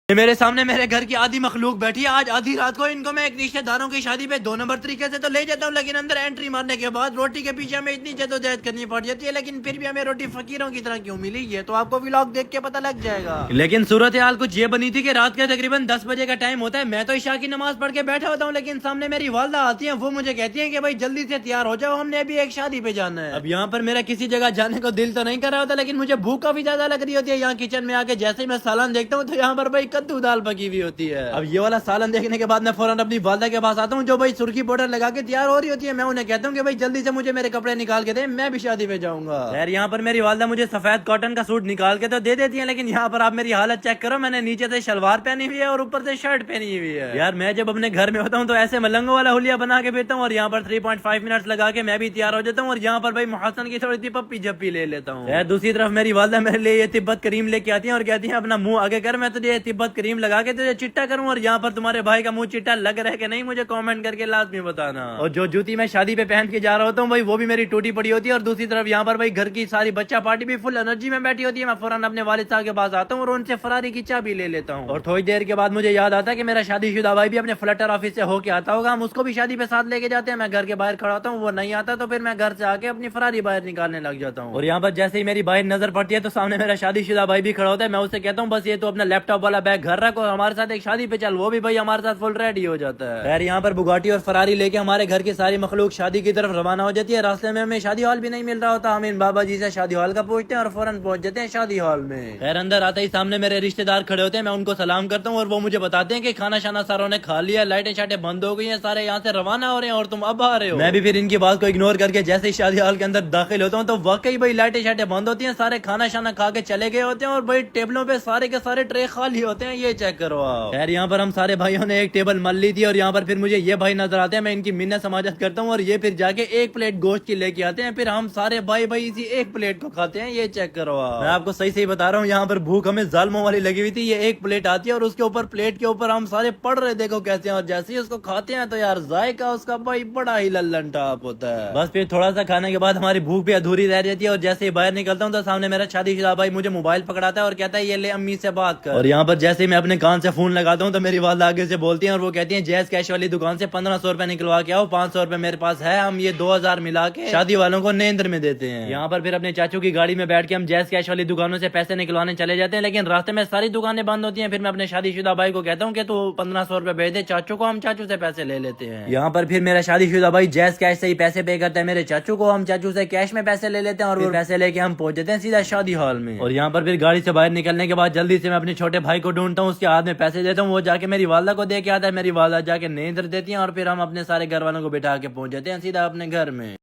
میرے سامنے میرے گھر کی آدھی مخلوق بیٹھی ہے. آج آدھی رات کو ان کو میں ایک رشتے داروں کی شادی پہ 2 نمبر طریقے سے تو لے جاتا ہوں, لیکن اندر انٹری مارنے کے بعد روٹی کے پیچھے ہمیں اتنی جدوجہد کرنی پڑ جاتی ہے, لیکن پھر بھی ہمیں روٹی فقیروں کی طرح کیوں ملی ہے تو آپ کو ولاگ دیکھ کے پتہ لگ جائے گا. لیکن صورتحال کچھ یہ بنی تھی کہ رات کے تقریباً 10 بجے کا ٹائم ہوتا ہے. میں تو عشاء کی نماز پڑھ کے بیٹھا ہوتا ہوں, لیکن سامنے میری والدہ آتی ہیں. وہ مجھے کہتی ہیں کہ بھائی جلدی سے تیار ہو جاؤ, ہم نے ابھی ایک شادی پہ جانا ہے. اب یہاں پر میرا کسی جگہ جانے کو دل تو نہیں کر رہا ہوتا, لیکن مجھے بھوک کافی زیادہ لگ رہی ہوتی ہے. یہاں کچن میں آ کے جیسے ہی میں سالن دیکھتا ہوں تو یہاں پر بھائی کدو دال پکی ہوئی ہوتی ہے. اب یہ والا سالن دیکھنے کے بعد میں فوراً اپنی والدہ کے پاس آتا ہوں جو بھائی سرخی پاؤڈر لگا کے تیار ہو رہی ہوتی ہے. میں انہیں کہتا ہوں کہ بھائی جلدی سے مجھے میرے کپڑے نکال کے دیں, میں بھی شادی پہ جاؤں گا. خیر یہاں پر میری والدہ مجھے سفید کاٹن کا سوٹ نکال کے تو دے دیتی ہیں, لیکن یہاں پر آپ میری حالت چیک کرو. میں نے نیچے سے شلوار پہنی ہوئی ہے اور اوپر سے شرٹ پہنی ہوئی ہے. یار میں جب اپنے گھر میں ہوتا ہوں تو ایسے ملنگوں والا ہولیا بنا کے پھرتا ہوں, اور یہاں پر 3.5 منٹ لگا کے میں بھی تیار ہو جاتا ہوں, اور یہاں پر بھائی محسن کی تھوڑی سی پپی جپی لے لیتا ہوں. دوسری طرف میری والدہ میرے لیے یہ تبت کریم لے کے آتی ہیں اور کہتی ہیں اپنا منہ آگے کر, میں تجھے تبت کریم لگا کے تجھے چٹا کروں. اور یہاں پر تمہارے بھائی کا منہ چٹا لگ رہا ہے کہ نہیں مجھے کامنٹ کر کے لازمی بتانا. اور جو جوتی میں شادی پہ پہن کے جا رہا ہوتا ہوں بھائی وہ بھی میری ٹوٹی پڑی ہوتی ہے. اور دوسری طرف یہاں پر بھائی گھر کی ساری بچہ پارٹی بھی فل انرجی میں بیٹھی ہوتی ہے. میں فوراً اپنے والد صاحب کے پاس آتا ہوں اور ان سے فراری کی چابی لے لیتا ہوں. اور تھوڑی دیر کے بعد مجھے یاد آتا ہے کہ میرا شادی شدہ بھائی بھی اپنے فلٹر آفس سے ہو کے آتا ہوگا, ہم اس کو بھی شادی پہ ساتھ لے کے جاتے ہیں. میں گھر کے باہر کھڑا ہوتا ہوں, وہ نہیں آتا تو پھر میں گھر سے آ کے اپنی فراری باہر نکالنے لگ جاتا ہوں. اور یہاں پر جیسے ہی میری باہر نظر پڑتی ہے تو سامنے میرا شادی شدہ بھائی بھی کھڑا ہوتا ہے. میں اسے کہتا ہوں بس یہ تو اپنا لیپ ٹاپ والا بیگ گھر رکھ اور ہمارے ساتھ ایک شادی پہ چل. وہ بھی بھائی ہمارے ساتھ فل ریڈی ہو جاتا ہے. خیر یہاں پر بگاٹی اور فراری لے کے ہمارے گھر کی ساری مخلوق شادی کی طرف روانہ ہو جاتی ہے. راستے میں ہمیں شادی ہال بھی نہیں مل رہا ہوتا. ہم ان بابا جی سے شادی ہال کا پوچھتے ہیں اور فوراً پہنچ جاتے ہیں شادی ہال میں. خیر اندر آتے ہی سامنے میرے رشتے دار کھڑے ہوتے ہیں. میں ان کو سلام کرتا ہوں اور وہ مجھے بتاتے ہیں کہ کھانا شانا ساروں نے کھا لیا, لائٹیں شاٹیں بند ہو گئی ہیں, سارے یہاں سے روانہ ہو رہے ہیں اور تم اب آ رہے ہو. میں بھی پھر ان کی بات کو اگنور کر کے جیسے ہی شادی ہال کے اندر داخل ہوتا ہوں تو واقعی بھائی لائٹیں شاٹیں بند ہوتی ہیں, سارے کھانا شانا کھا کے چلے گئے ہوتے ہیں اور بھائی ٹیبلوں پہ سارے کے سارے ٹرے خالی ہوتے ہیں. یہ چیک کرو آپ. خیر یہاں پر ہم سارے بھائیوں نے ایک ٹیبل مل لی تھی اور یہاں پر پھر مجھے یہ بھائی نظر آتے ہیں. میں ان کی منت سماجت کرتا ہوں اور یہ پھر جا کے ایک پلیٹ گوشت کی لے کے آتے ہیں. پھر ہم سارے بھائی اسی ایک پلیٹ کو کھاتے ہیں. یہ چیک کرو آپ. میں آپ کو صحیح بتا رہا ہوں, یہاں پر بھوک ہمیں ظالموں والی لگی ہوئی تھی. یہ ایک پلیٹ آتی ہے اور اس کے اوپر پلیٹ کے اوپر ہم سارے پڑ رہے دیکھو کیسے ہیں, اور جیسے ہی اس کو کھاتے ہیں تو یار ذائقہ اس کا بھائی بڑا ہی للن ٹاپ ہوتا ہے. بس پھر تھوڑا سا کھانے کے بعد ہماری بھوک بھی ادھوری رہ جاتی ہے, اور جیسے ہی باہر نکلتا ہوں تو سامنے میرا شادی شدہ بھائی مجھے موبائل پکڑاتا ہے اور کہتا ہے یہ لے امی سے بات کر. اور یہاں پر جیسے ہی میں اپنے کان سے فون لگاتا ہوں تو میری والدہ آگے سے بولتی ہیں اور وہ کہتی ہیں جیز کیش والی دکان سے 1500 روپے نکلوا کے آؤ, 500 روپے میرے پاس ہے, ہم یہ 2000 ملا کے شادی والوں کو نیندر میں دیتے ہیں. یہاں پر پھر اپنے چاچو کی گاڑی میں بیٹھ کے ہم جیز کیش والی دکانوں سے پیسے نکلوانے چلے جاتے ہیں, لیکن راستے میں ساری دکانیں بند ہوتی ہیں. پھر میں اپنے شادی شدہ بھائی کو کہتا ہوں کہ تو 1500 روپے بھیج دے چاچو کو, ہم چاچو سے پیسے لے لیتے ہیں. یہاں پر پھر میرا شادی شدہ بھائی جیز کیش سے ہی پیسے پے کرتا ہے میرے چاچو کو, ہم چاچو سے کیش میں پیسے لے لیتے ہیں اور وہ پیسے لے کے ہم پہنچ جاتے ہیں سیدھا شادی ہال میں. اور یہاں پر پھر گاڑی سے باہر نکلنے کے بعد جلدی سے میں اپنے چھوٹے بھائی کو ڈھونڈتا ہوں, اس کے ہاتھ میں پیسے دیتا ہوں, وہ جا کے میری والدہ کو دے کے آتا ہے. میری والدہ جا کے نیندر دیتی ہیں اور پھر ہم اپنے سارے گھر والوں کو بٹھا کے پہنچ جاتے ہیں سیدھا اپنے گھر میں.